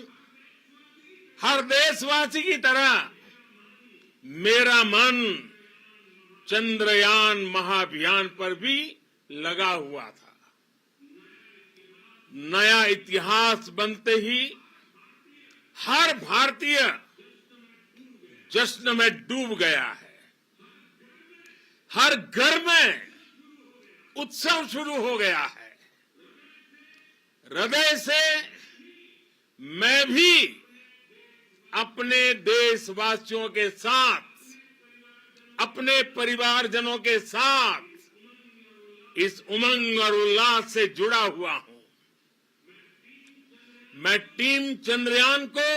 हर देशवासी की तरह मेरा मन चंद्रयान महाअभियान पर भी लगा हुआ था। नया इतिहास बनते ही हर भारतीय जश्न में डूब गया है। हर घर में उत्सव शुरू हो गया है। हृदय से मैं भी अपने देशवासियों के साथ, अपने परिवारजनों के साथ इस उमंग और उल्लास से जुड़ा हुआ हूं। मैं टीम चंद्रयान को,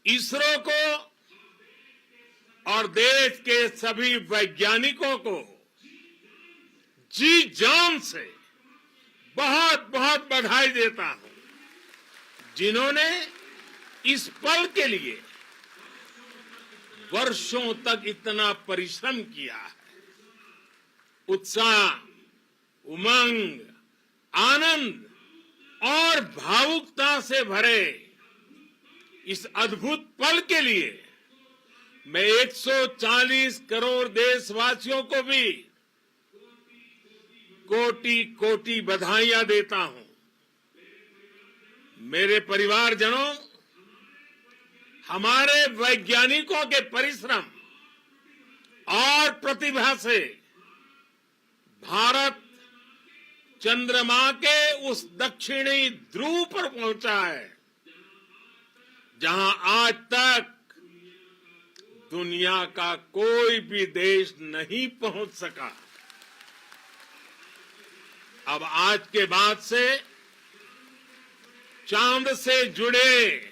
इसरो को और देश के सभी वैज्ञानिकों को जी जान से बहुत बहुत बधाई देता हूं, जिन्होंने इस पल के लिए वर्षों तक इतना परिश्रम किया है। उत्साह, उमंग, आनंद और भावुकता से भरे इस अद्भुत पल के लिए मैं 140 करोड़ देशवासियों को भी कोटि कोटि बधाइयां देता हूं। मेरे परिवारजनों, हमारे वैज्ञानिकों के परिश्रम और प्रतिभा से भारत चंद्रमा के उस दक्षिणी ध्रुव पर पहुंचा है, जहां आज तक दुनिया का कोई भी देश नहीं पहुंच सका। अब आज के बाद से चांद से जुड़े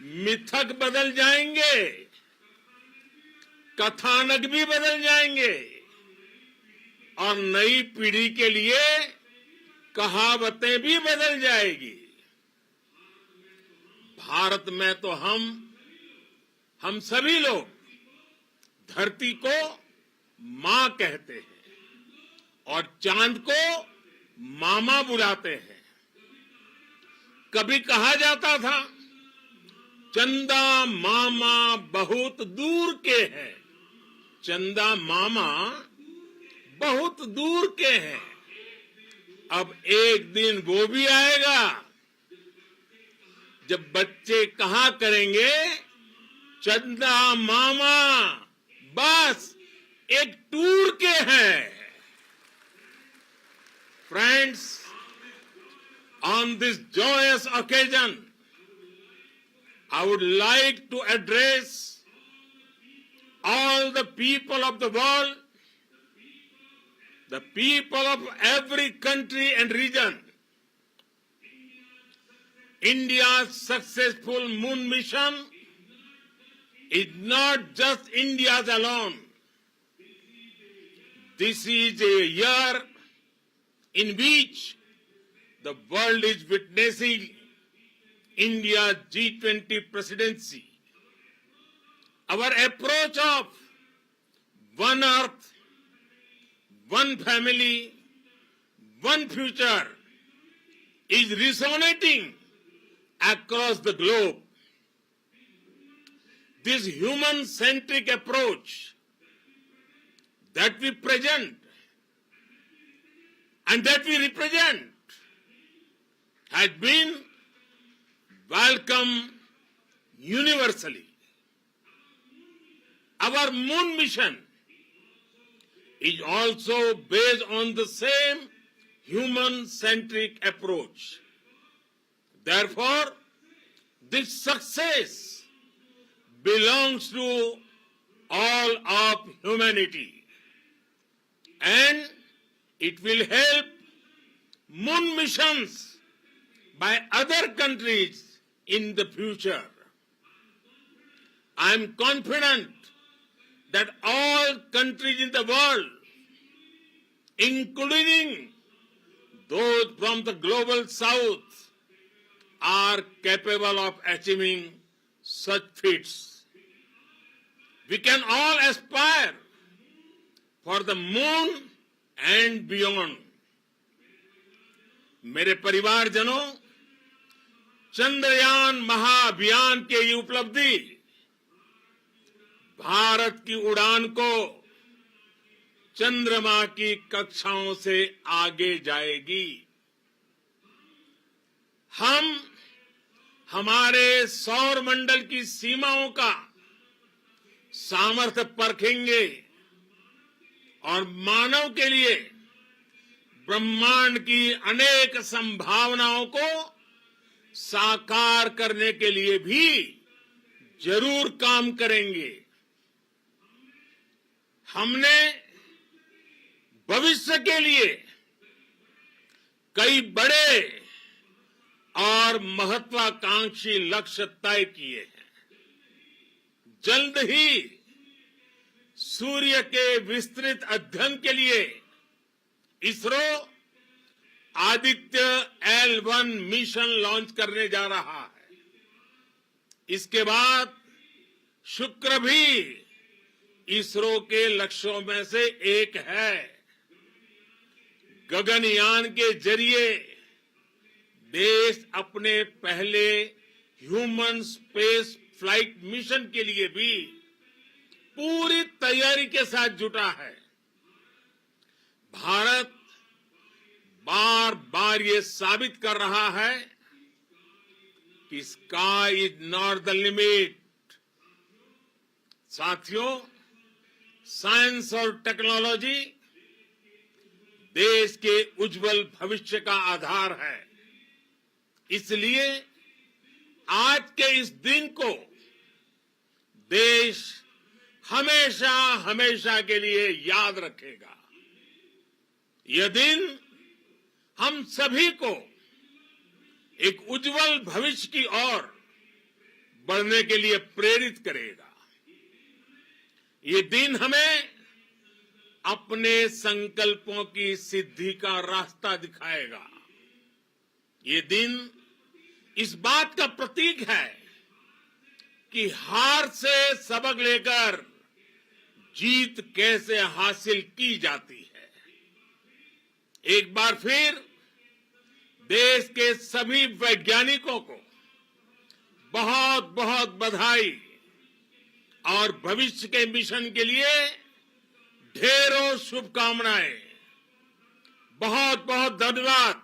मिथक बदल जाएंगे, कथानक भी बदल जाएंगे और नई पीढ़ी के लिए कहावतें भी बदल जाएगी। भारत में तो हम सभी लोग धरती को मां कहते हैं और चांद को मामा बुलाते हैं। कभी कहा जाता था, चंदा मामा बहुत दूर के हैं। चंदा मामा बहुत दूर के हैं। अब एक दिन वो भी आएगा जब बच्चे कहा करेंगे, चंदा मामा बस एक टूर के हैं। Friends, on this joyous occasion, I would like to address all the people of the world, the people of every country and region. India's successful moon mission is not just India's alone. This is a year in which the world is witnessing India's G20 presidency. Our approach of one earth, one family, one future is resonating across the globe. This human-centric approach that we present and that we represent has been welcome universally. Our moon mission is also based on the same human-centric approach. Therefore, this success belongs to all of humanity, and it will help moon missions by other countries in the future. I am confident that all countries in the world, including those from the global south, are capable of achieving such feats. We can all aspire for the moon and beyond. मेरे परिवारजनों, चंद्रयान महाअभियान के ये उपलब्धि भारत की उड़ान को चंद्रमा की कक्षाओं से आगे जाएगी। हम हमारे सौर मंडल की सीमाओं का सामर्थ्य परखेंगे और मानव के लिए ब्रह्मांड की अनेक संभावनाओं को साकार करने के लिए भी जरूर काम करेंगे। हमने भविष्य के लिए कई बड़े और महत्वाकांक्षी लक्ष्य तय किए हैं। जल्द ही सूर्य के विस्तृत अध्ययन के लिए ISRO Aditya L1 mission launch करने जा रहा है। इसके बाद शुक्र भी इसरो के लक्ष्यों में से एक है। गगनयान के जरिए देश अपने पहले ह्यूमन स्पेस फ्लाइट मिशन के लिए भी पूरी तैयारी के साथ जुटा है। भारत बार बार ये साबित कर रहा है कि sky is not the limit. साथियों, साइंस और टेक्नोलॉजी देश के उज्जवल भविष्य का आधार है। इसलिए आज के इस दिन को देश हमेशा हमेशा के लिए याद रखेगा। यह दिन हम सभी को एक उज्जवल भविष्य की ओर बढ़ने के लिए प्रेरित करेगा। ये दिन हमें अपने संकल्पों की सिद्धि का रास्ता दिखाएगा। ये दिन इस बात का प्रतीक है कि हार से सबक लेकर जीत कैसे हासिल की जाती है। एक बार फिर देश के सभी वैज्ञानिकों को बहुत बहुत बधाई और भविष्य के मिशन के लिए ढेरों शुभकामनाएं। बहुत बहुत धन्यवाद।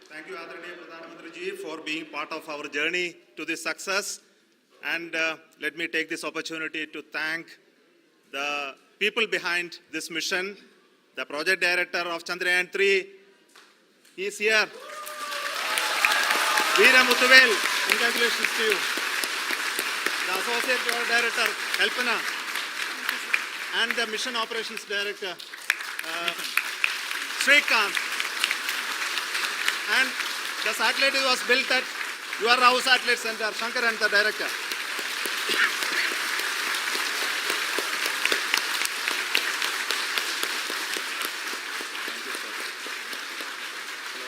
Thank you, Adharaniya Pradhan Mantri ji, for being part of our journey to this success. And let me take this opportunity to thank the people behind this mission. The project director of Chandrayaan 3, he is here. Veera Muthuvel, congratulations to you. The associate project director, Kalpana, and the mission operations director, Srikanth. And the satellite was built at your house satellite center, Shankar and the director. Thank you, sir. Hello.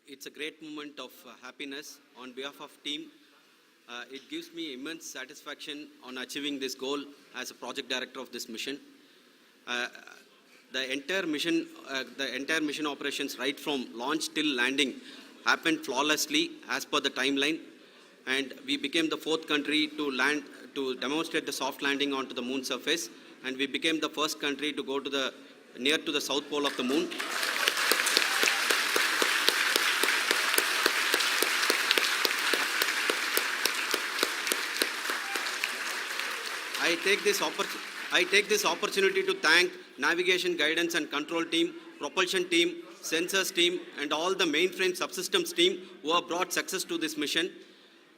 it's a great moment of happiness on behalf of team. It gives me immense satisfaction on achieving this goal as a project director of this mission. The entire mission operations right from launch till landing happened flawlessly as per the timeline, and we became the 4th country to demonstrate the soft landing onto the moon surface, and we became the first country to go to near to the south pole of the moon. I take this opportunity to thank navigation, guidance and control team, propulsion team, sensors team and all the mainframe subsystems team who have brought success to this mission.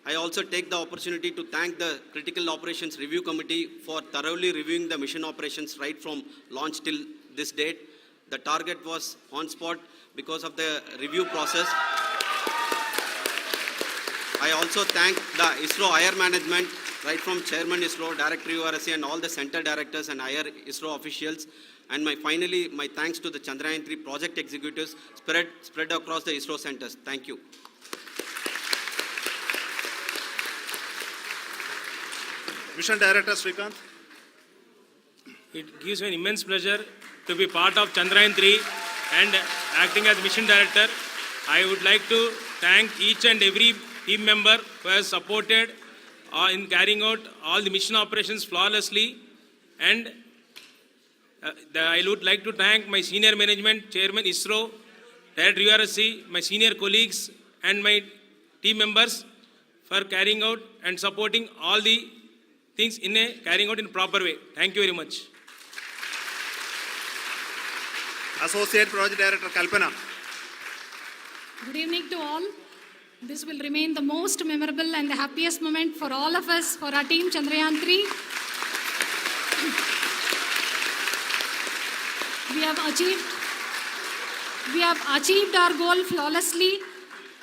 I also take the opportunity to thank the Critical Operations Review Committee for thoroughly reviewing the mission operations right from launch till this date. The target was on spot because of the review process. I also thank the ISRO higher management, right from Chairman ISRO, Director URSC and all the center directors and higher ISRO officials. And finally, my thanks to the Chandrayaan 3 project executives spread across the ISRO centers. Thank you. Mission Director Srikanth. It gives me an immense pleasure to be part of Chandrayaan 3 and acting as Mission Director. I would like to thank each and every team member who has supported in carrying out all the mission operations flawlessly. And I would like to thank my senior management, Chairman ISRO, Director URSC, my senior colleagues and my team members for carrying out and supporting all the things carrying out in a proper way. Thank you very much. Associate Project Director Kalpana. Good evening to all. This will remain the most memorable and the happiest moment for all of us, for our team Chandrayaan 3. We have achieved our goal flawlessly.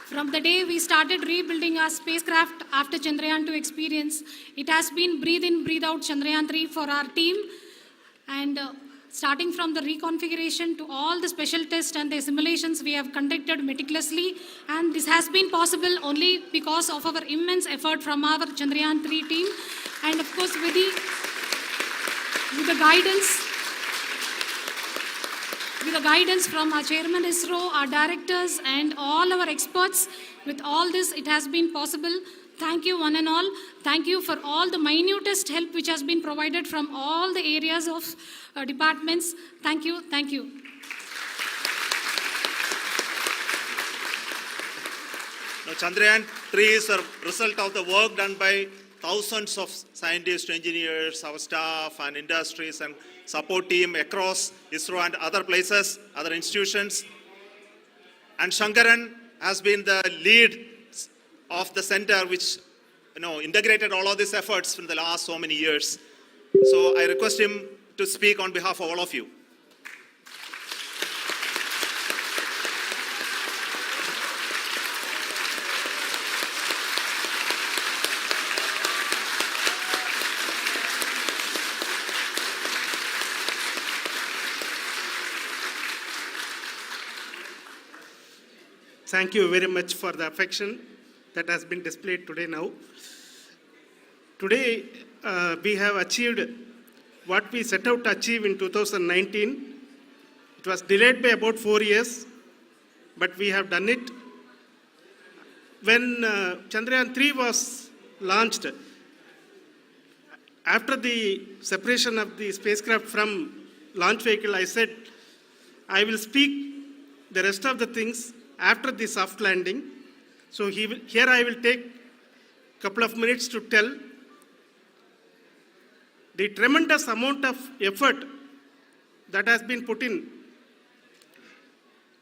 From the day we started rebuilding our spacecraft after Chandrayaan 2 experience, it has been breathe in, breathe out Chandrayaan 3 for our team. And starting from the reconfiguration to all the special tests and the simulations we have conducted meticulously. And this has been possible only because of our immense effort from our Chandrayaan 3 team. And of course, with the guidance from our Chairman ISRO, our directors and all our experts, with all this, it has been possible. Thank you one and all. Thank you for all the minutest help which has been provided from all the areas of departments. Thank you. Thank you. Now, Chandrayaan 3 is a result of the work done by thousands of scientists, engineers, our staff and industries and support team across ISRO and other places, other institutions. And Shankaran has been the lead of the center which integrated all of these efforts in the last so many years. So I request him to speak on behalf of all of you. Thank you very much for the affection that has been displayed today now. Today, we have achieved what we set out to achieve in 2019. It was delayed by about 4 years, but we have done it. When Chandrayaan 3 was launched, after the separation of the spacecraft from launch vehicle, I said, I will speak the rest of the things after the soft landing. So here I will take a couple of minutes to tell the tremendous amount of effort that has been put in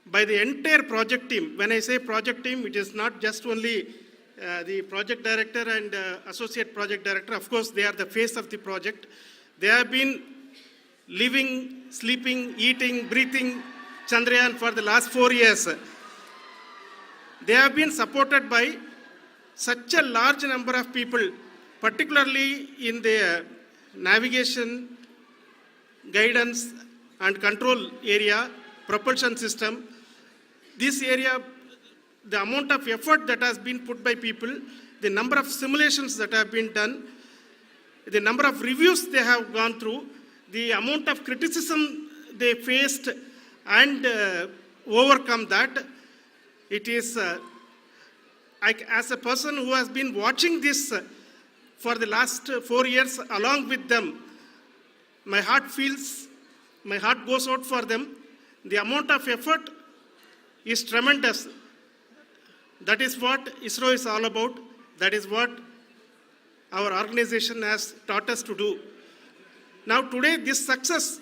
by the entire project team. When I say project team, it is not just only the project director and associate project director. Of course, they are the face of the project. They have been living, sleeping, eating, breathing Chandrayaan for the last 4 years. They have been supported by such a large number of people, particularly in the navigation, guidance and control area, propulsion system. This area, the amount of effort that has been put by people, the number of simulations that have been done, the number of reviews they have gone through, the amount of criticism they faced and overcome that. It is, as a person who has been watching this for the last 4 years along with them, my heart goes out for them. The amount of effort is tremendous. That is what ISRO is all about. That is what our organization has taught us to do. Now today this success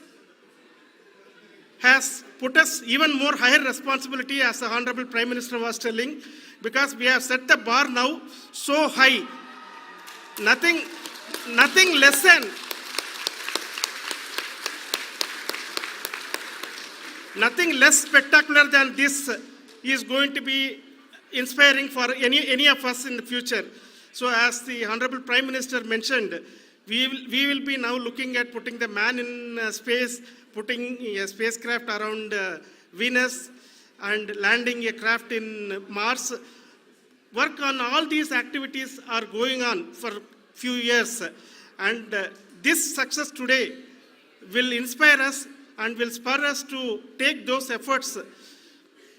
has put us even more higher responsibility, as the Honorable Prime Minister was telling, because we have set the bar now so high. Nothing less than nothing less spectacular than this is going to be inspiring for any of us in the future. So as the Honorable Prime Minister mentioned, we will be now looking at putting the man in space, putting a spacecraft around Venus and landing a craft in Mars. Work on all these activities are going on for few years, and this success today will inspire us and will spur us to take those efforts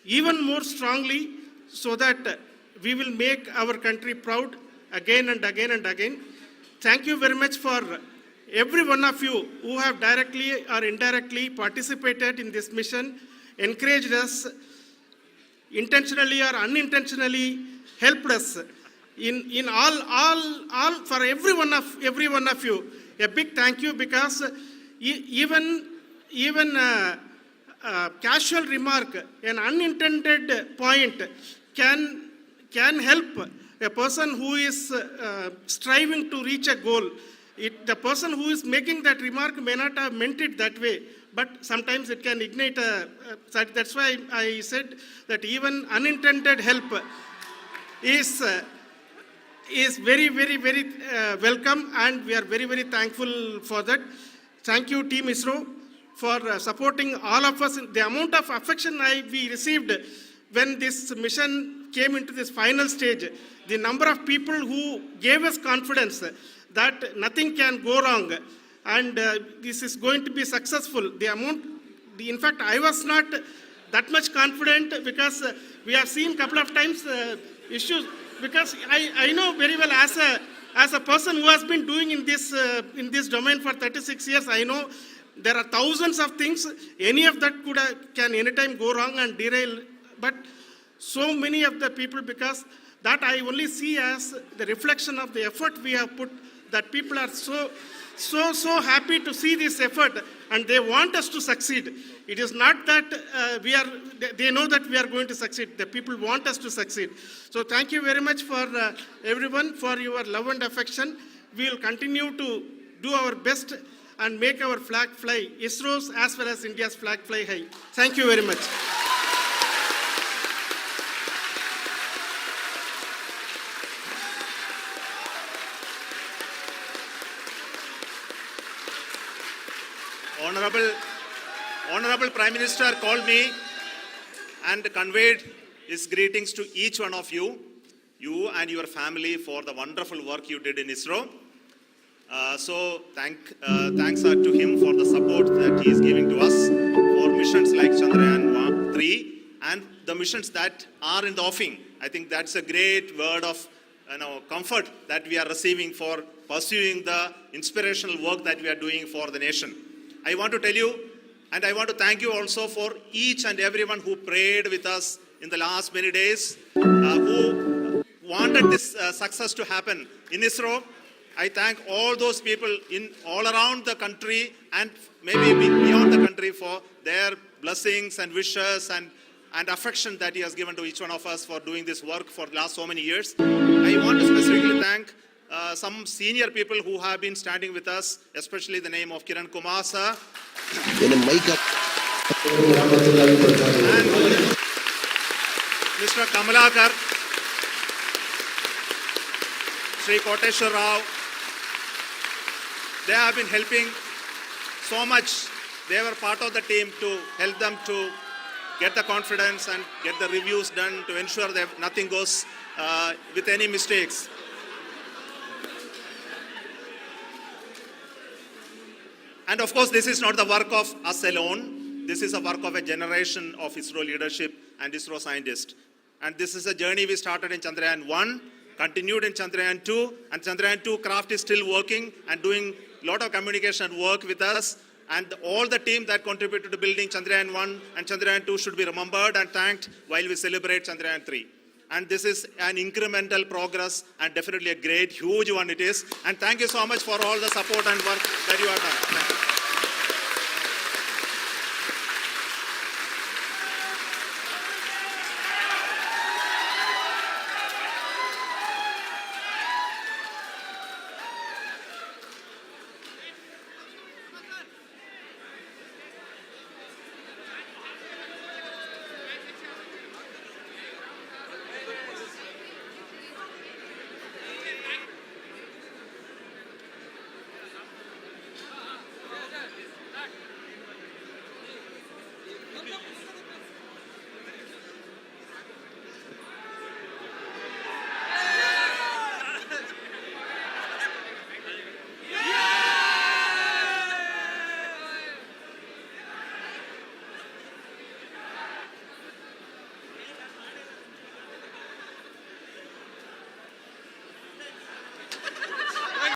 even more strongly, so that we will make our country proud again and again and again. Thank you very much for every one of you who have directly or indirectly participated in this mission, encouraged us, intentionally or unintentionally helped us in all for every one of you. A big thank you, because even casual remark, an unintended point can help a person who is striving to reach a goal. The person who is making that remark may not have meant it that way, but sometimes it can ignite that's why I said that even unintended help is very, very, very welcome, and we are very, very thankful for that. Thank you, Team ISRO, for supporting all of us. The amount of affection we received when this mission came into this final stage, the number of people who gave us confidence that nothing can go wrong and this is going to be successful. In fact, I was not that much confident, because we have seen a couple of times issues, because I know very well as a person who has been doing in this domain for 36 years, I know there are thousands of things. Any of that can anytime go wrong and derail. But so many of the people, because that I only see as the reflection of the effort we have put, that people are so happy to see this effort and they want us to succeed. It is not that they know that we are going to succeed. The people want us to succeed. So thank you very much for everyone for your love and affection. We will continue to do our best and make our flag fly, ISRO's as well as India's flag fly high. Thank you very much. Honorable Prime Minister called me and conveyed his greetings to each one of you and your family, for the wonderful work you did in ISRO. So thanks are to him for the support that he is giving to us for missions like Chandrayaan 3 and the missions that are in the offing. I think that's a great word of comfort that we are receiving for pursuing the inspirational work that we are doing for the nation. I want to tell you, and I want to thank you also for each and everyone who prayed with us in the last many days, who wanted this success to happen in ISRO. I thank all those people all around the country and maybe beyond the country for their blessings and wishes and affection that he has given to each one of us for doing this work for the last so many years. I want to specifically thank some senior people who have been standing with us, especially the name of Kiran Kumar sir. And Mr. Kamalakar, Sri Koteshwar Rao. They have been helping so much. They were part of the team to help them to get the confidence and get the reviews done to ensure that nothing goes with any mistakes. And of course, this is not the work of us alone. This is a work of a generation of ISRO leadership and ISRO scientists. And this is a journey we started in Chandrayaan 1, continued in Chandrayaan 2, and Chandrayaan 2 craft is still working and doing a lot of communication work with us. And all the team that contributed to building Chandrayaan 1 and Chandrayaan 2 should be remembered and thanked while we celebrate Chandrayaan 3. And this is an incremental progress and definitely a great, huge one it is. And thank you so much for all the support and work that you have done. Thank you.